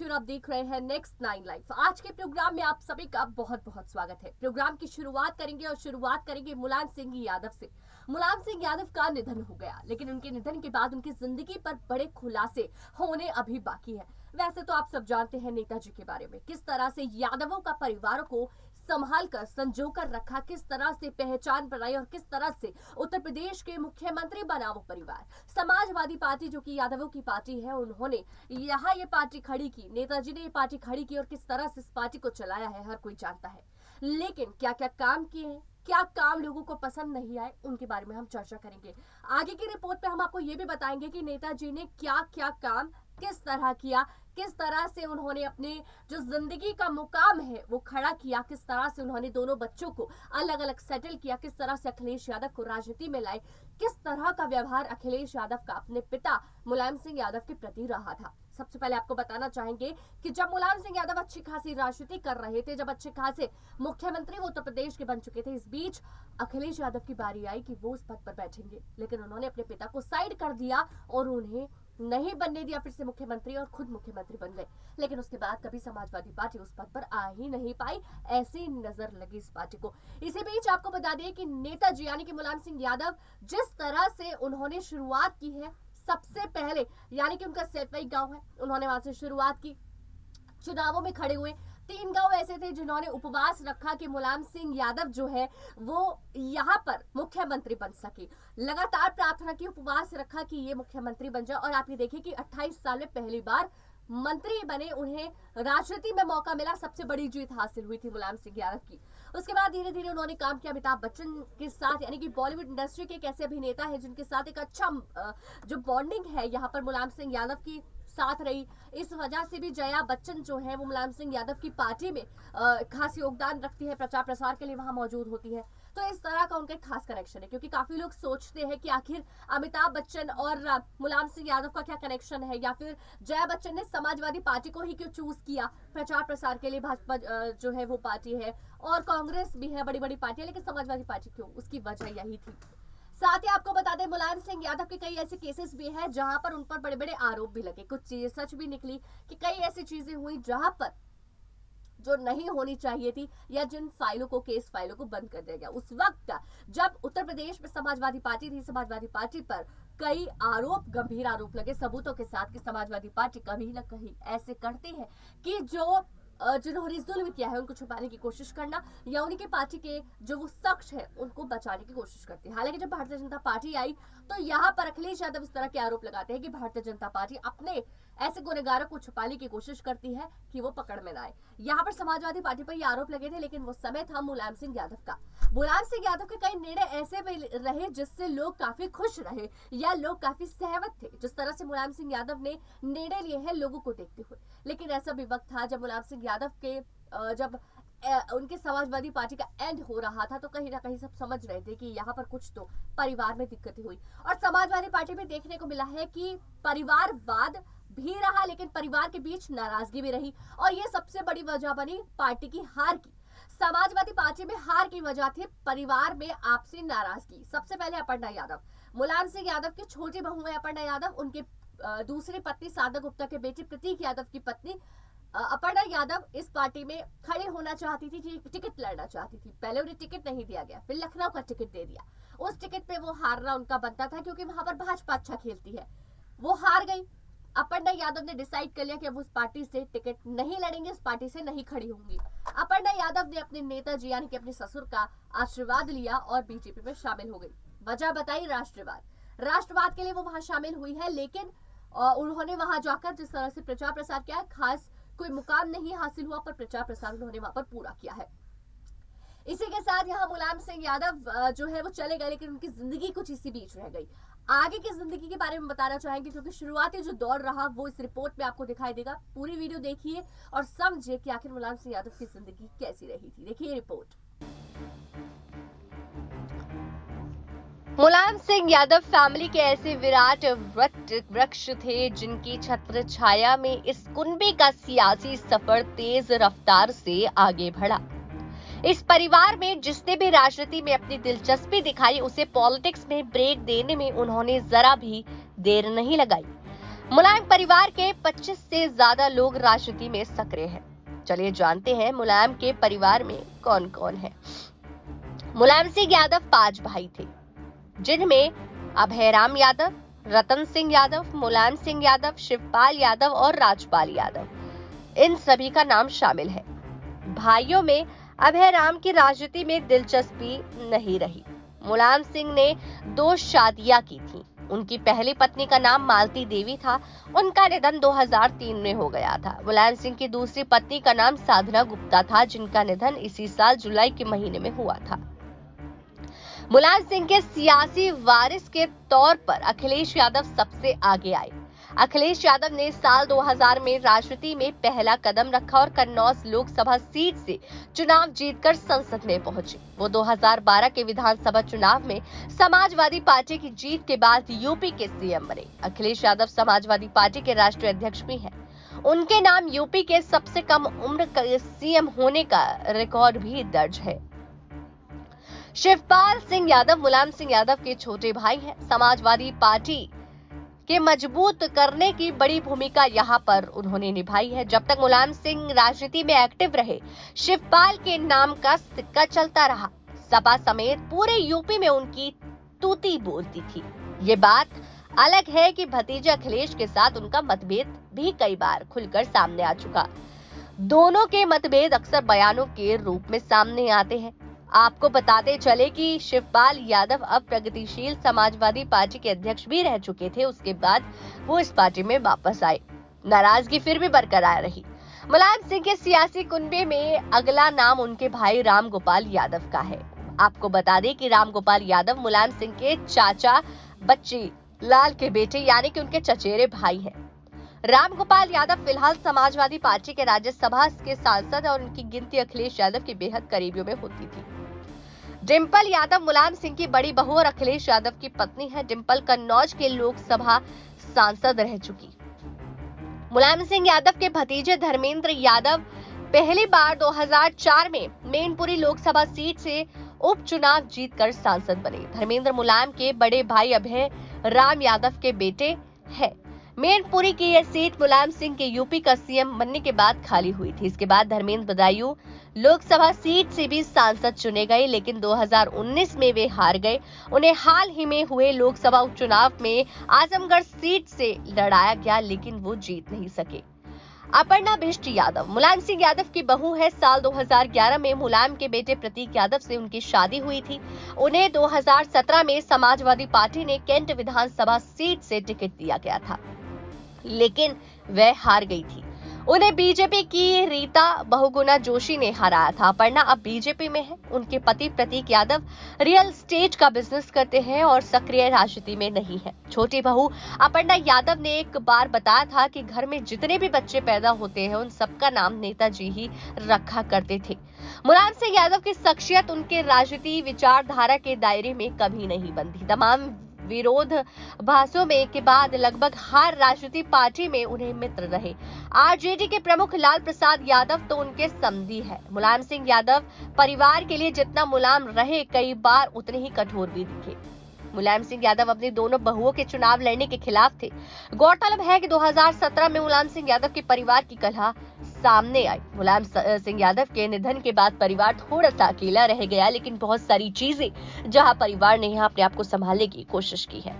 और आप देख रहे हैं नेक्स्ट 9 लाइफ। आज के प्रोग्राम में आप सभी का बहुत बहुत स्वागत है। प्रोग्राम की शुरुआत करेंगे मुलायम सिंह यादव से। मुलायम सिंह यादव का निधन हो गया, लेकिन उनके निधन के बाद उनकी जिंदगी पर बड़े खुलासे होने अभी बाकी है। वैसे तो आप सब जानते हैं नेताजी के बारे में, किस तरह से यादवों का परिवार को संभाल कर संजो कर रखा, किस तरह से पहचान बनाई और किस तरह से उत्तर प्रदेश के मुख्यमंत्री बना वो परिवार। समाजवादी पार्टी जो कि यादवों की पार्टी है, उन्होंने यहाँ ये पार्टी खड़ी की, नेताजी ने ये पार्टी खड़ी की और किस तरह से इस पार्टी को चलाया है हर कोई जानता है। लेकिन क्या क्या काम किए हैं, क्या काम लोगों को पसंद नहीं आए, उनके बारे में हम चर्चा करेंगे। आगे की रिपोर्ट पे हम आपको ये भी बताएंगे कि नेताजी ने क्या क्या काम किस तरह किया, किस तरह से उन्होंने अपने जो जिंदगी का मुकाम है वो खड़ा किया, किस तरह से उन्होंने दोनों बच्चों को अलग अलग सेटल किया, किस तरह से अखिलेश यादव को राजनीति में लाए, किस तरह का व्यवहार अखिलेश यादव का अपने पिता मुलायम सिंह यादव के प्रति रहा था। सबसे पहले आपको बताना चाहेंगे कि जब मुलायम सिंह यादव अच्छी खासी राजनीति कर रहे थे, जब अच्छे खासे मुख्यमंत्री वो उत्तर प्रदेश के बन चुके थे, इस बीच अखिलेश यादव की बारी आई कि वो उस पद पर बैठेंगे, लेकिन उन्होंने अपने पिता को साइड कर दिया और उन्हें नहीं बनने दिया फिर से मुख्यमंत्री और खुद मुख्यमंत्री बन गए। लेकिन उसके बाद कभी समाजवादी पार्टी उस पद पर आ ही नहीं पाई, ऐसी नजर लगी इस पार्टी को। इसी बीच आपको बता दें कि नेताजी यानी कि मुलायम सिंह यादव जिस तरह से उन्होंने शुरुआत की है, सबसे पहले यानी कि उनका सेतवई गांव है, उन्होंने वहां से शुरुआत की। चुनावों में खड़े हुए 3 गांव ऐसे थे जिन्होंने उपवास रखा कि मुलायम सिंह यादव जो है वो यहाँ पर मुख्यमंत्री बन सके। लगातार प्रार्थना की, उपवास रखा कि ये मुख्यमंत्री बन जाए। और आप ये देखिए कि 28 साल में पहली बार मंत्री बने, उन्हें राजनीति में मौका मिला, सबसे बड़ी जीत हासिल हुई थी मुलायम सिंह यादव की। उसके बाद धीरे धीरे उन्होंने काम किया अमिताभ बच्चन के साथ, यानी कि बॉलीवुड इंडस्ट्री के एक ऐसे अभिनेता है जिनके साथ एक अच्छा जो बॉन्डिंग है यहाँ पर मुलायम सिंह यादव की साथ रही। इस वजह से भी जया बच्चन जो है वो मुलायम सिंह यादव की पार्टी में खास योगदान रखती है, प्रचार प्रसार के लिए वहां मौजूद होती है। तो इस तरह का उनका एक खास कनेक्शन है, क्योंकि काफी लोग सोचते हैं कि आखिर अमिताभ बच्चन और मुलायम सिंह यादव का क्या कनेक्शन है, या फिर जया बच्चन ने समाजवादी पार्टी को ही क्यों चूज किया प्रचार प्रसार के लिए। भाजपा जो है वो पार्टी है और कांग्रेस भी है, बड़ी बड़ी पार्टियां, लेकिन समाजवादी पार्टी क्यों, उसकी वजह यही थी। साथ ही आपको बता दें मुलायम सिंह यादव के कई ऐसे केसेस भी हैं जहां पर उन पर बड़े बड़े आरोप भी लगे, कुछ चीजें सच भी निकली कि कई ऐसी चीजें हुई जहां पर जो नहीं होनी चाहिए थी, या जिन फाइलों को, केस फाइलों को बंद कर दिया गया। उस वक्त जब उत्तर प्रदेश में समाजवादी पार्टी थी, समाजवादी पार्टी पर कई आरोप, गंभीर आरोप लगे सबूतों के साथ कि समाजवादी पार्टी कभी न कहीं ऐसे करती है कि जिन्होंने जुल्म किया है उनको छुपाने की कोशिश करना, या उनकी पार्टी के जो वो शख्स है उनको बचाने की कोशिश करती है। हालांकि जब भारतीय जनता पार्टी आई तो यहाँ पर अखिलेश यादव इस तरह के आरोप लगाते हैं कि भारतीय जनता पार्टी अपने ऐसे गुनहगारों को छुपाने की कोशिश करती है कि वो पकड़ में ना आए। यहाँ पर समाजवादी पार्टी पर ये आरोप लगे थे, लेकिन वो समय था मुलायम सिंह यादव का। मुलायम सिंह यादव के कई निर्णय ऐसे भी रहे जिससे लोग काफी खुश रहे या लोग काफी सहमत थे, जिस तरह से मुलायम सिंह यादव ने निर्णय लिए हैं लोगों को देखते हुए। लेकिन ऐसा भी वक्त था जब मुलायम सिंह यादव के जब उनके समाजवादी पार्टी का एंड हो रहा था, तो कहीं ना कहीं सब समझ रहे थे कि यहाँ पर कुछ तो परिवार में दिक्कतें हुई। और समाजवादी पार्टी में देखने को मिला है कि परिवारवाद भी रहा, लेकिन परिवार के बीच नाराजगी भी रही, और ये सबसे बड़ी वजह बनी पार्टी की हार की। समाजवादी पार्टी में हार की वजह थी परिवार में आपसी नाराजगी। सबसे पहले अपर्णा यादव, मुलायम सिंह यादव की छोटी बहू है अपर्णा यादव, उनके दूसरी पत्नी साधना गुप्ता के बेटे प्रतीक यादव की पत्नी अपर्णा यादव इस पार्टी में खड़े होना चाहती थी, टिकट लड़ना चाहती थी। पहले उन्हें टिकट नहीं दिया गया, फिर लखनऊ का टिकट दे दिया। उस टिकट पे वो हारना उनका बनता था, क्योंकि वहां पर भाजपा अच्छा खेलती है। वो हार गई। अपर्णा यादव ने डिसाइड कर लिया कि अब उस पार्टी से टिकट नहीं लड़ेंगे, इस पार्टी से नहीं खड़ी होंगी। अपर्णा यादव ने अपने नेताजी यानी कि अपने ससुर का आशीर्वाद लिया और बीजेपी में शामिल हो गई। वजह बताई राष्ट्रवाद। राष्ट्रवाद के लिए वो वहां शामिल हुई है, लेकिन उन्होंने वहां जाकर जिस तरह से प्रचार प्रसार किया, खास कोई मुकाम नहीं हासिल हुआ, पर प्रचार प्रसार उन्होंने वहां पर पूरा किया है। इसी के साथ यहाँ मुलायम सिंह यादव जो है वो चले गए, लेकिन उनकी जिंदगी कुछ इसी बीच रह गई। आगे की जिंदगी के बारे में बताना चाहेंगे, क्योंकि शुरुआती जो दौर रहा वो इस रिपोर्ट में आपको दिखाई देगा। पूरी वीडियो देखिए और समझिए कि आखिर मुलायम सिंह यादव की जिंदगी कैसी रही थी। देखिए रिपोर्ट। मुलायम सिंह यादव फैमिली के ऐसे विराट वृक्ष थे जिनकी छत्र छाया में इस कुनबे का सियासी सफर तेज रफ्तार से आगे बढ़ा। इस परिवार में जिसने भी राजनीति में अपनी दिलचस्पी दिखाई, उसे पॉलिटिक्स में ब्रेक देने में उन्होंने जरा भी देर नहीं लगाई। मुलायम परिवार के 25 से ज्यादा लोग राजनीति में सक्रिय हैं। चलिए जानते हैं मुलायम के परिवार में कौन कौन है। मुलायम सिंह यादव 5 भाई थे, जिनमें अभयराम यादव, रतन सिंह यादव, मुलायम सिंह यादव, शिवपाल यादव और राजपाल यादव, इन सभी का नाम शामिल है। भाइयों में अभयराम की राजनीति में दिलचस्पी नहीं रही। मुलायम सिंह ने 2 शादियां की थी। उनकी पहली पत्नी का नाम मालती देवी था। उनका निधन 2003 में हो गया था। मुलायम सिंह की दूसरी पत्नी का नाम साधना गुप्ता था, जिनका निधन इसी साल जुलाई के महीने में हुआ था। मुलायम सिंह के सियासी वारिस के तौर पर अखिलेश यादव सबसे आगे आए। अखिलेश यादव ने साल 2000 में राजनीति में पहला कदम रखा और कन्नौज लोकसभा सीट से चुनाव जीतकर संसद में पहुंचे। वो 2012 के विधानसभा चुनाव में समाजवादी पार्टी की जीत के बाद यूपी के सीएम बने। अखिलेश यादव समाजवादी पार्टी के राष्ट्रीय अध्यक्ष भी हैं। उनके नाम यूपी के सबसे कम उम्र के सीएम होने का रिकॉर्ड भी दर्ज है। शिवपाल सिंह यादव मुलायम सिंह यादव के छोटे भाई हैं। समाजवादी पार्टी के मजबूत करने की बड़ी भूमिका यहाँ पर उन्होंने निभाई है। जब तक मुलायम सिंह राजनीति में एक्टिव रहे, शिवपाल के नाम का सिक्का चलता रहा। सपा समेत पूरे यूपी में उनकी तूती बोलती थी। ये बात अलग है कि भतीजे अखिलेश के साथ उनका मतभेद भी कई बार खुलकर सामने आ चुका। दोनों के मतभेद अक्सर बयानों के रूप में सामने आते हैं। आपको बताते चले कि शिवपाल यादव अब प्रगतिशील समाजवादी पार्टी के अध्यक्ष भी रह चुके थे। उसके बाद वो इस पार्टी में वापस आए। नाराजगी फिर भी बरकरार रही। मुलायम सिंह के सियासी कुनबे में अगला नाम उनके भाई राम गोपाल यादव का है। आपको बता दें कि राम गोपाल यादव मुलायम सिंह के चाचा बच्ची लाल के बेटे यानी कि उनके चचेरे भाई हैं। राम गोपाल यादव फिलहाल समाजवादी पार्टी के राज्यसभा के सांसद और उनकी गिनती अखिलेश यादव के बेहद करीबियों में होती थी। डिंपल यादव मुलायम सिंह की बड़ी बहू और अखिलेश यादव की पत्नी है। डिंपल कन्नौज के लोकसभा सांसद रह चुकी। मुलायम सिंह यादव के भतीजे धर्मेंद्र यादव पहली बार 2004 में मैनपुरी लोकसभा सीट से उपचुनाव जीतकर सांसद बने। धर्मेंद्र मुलायम के बड़े भाई अभय राम यादव के बेटे हैं। मैनपुरी की यह सीट मुलायम सिंह के यूपी का सीएम बनने के बाद खाली हुई थी। इसके बाद धर्मेंद्र बदायूं लोकसभा सीट से भी सांसद चुने गए, लेकिन 2019 में वे हार गए। उन्हें हाल ही में हुए लोकसभा उपचुनाव में आजमगढ़ सीट से लड़ाया गया, लेकिन वो जीत नहीं सके। अपर्णा बिष्ट यादव मुलायम सिंह यादव की बहू है। साल 2011 में मुलायम के बेटे प्रतीक यादव से उनकी शादी हुई थी। उन्हें 2017 में समाजवादी पार्टी ने कैंट विधानसभा सीट से टिकट दिया गया था, लेकिन वह हार गई थी। उन्हें बीजेपी की रीता बहुगुणा जोशी ने हराया था। अपर्णा अब बीजेपी में है। उनके पति प्रतीक यादव रियल एस्टेट का बिजनेस करते हैं और सक्रिय राजनीति में नहीं है। छोटी बहू अपर्णा यादव ने एक बार बताया था कि घर में जितने भी बच्चे पैदा होते हैं उन सबका नाम नेताजी ही रखा करते थे। मुलायम सिंह यादव की शख्सियत उनके राजनीति विचारधारा के दायरे में कभी नहीं बनती। तमाम विरोधाभासों में के बाद लगभग हर राजनीतिक पार्टी में उन्हें मित्र रहे। आरजेडी के प्रमुख लाल प्रसाद यादव तो उनके समधी है। मुलायम सिंह यादव परिवार के लिए जितना मुलायम रहे, कई बार उतने ही कठोर भी दिखे। मुलायम सिंह यादव अपनी दोनों बहुओं के चुनाव लड़ने के खिलाफ थे। गौरतलब है कि 2017 में मुलायम सिंह यादव के परिवार की कलह सामने आई। मुलायम सिंह यादव के निधन के बाद परिवार थोड़ा सा अकेला रह गया, लेकिन बहुत सारी चीजें जहां परिवार ने यहाँ अपने आप को संभालने की कोशिश की है।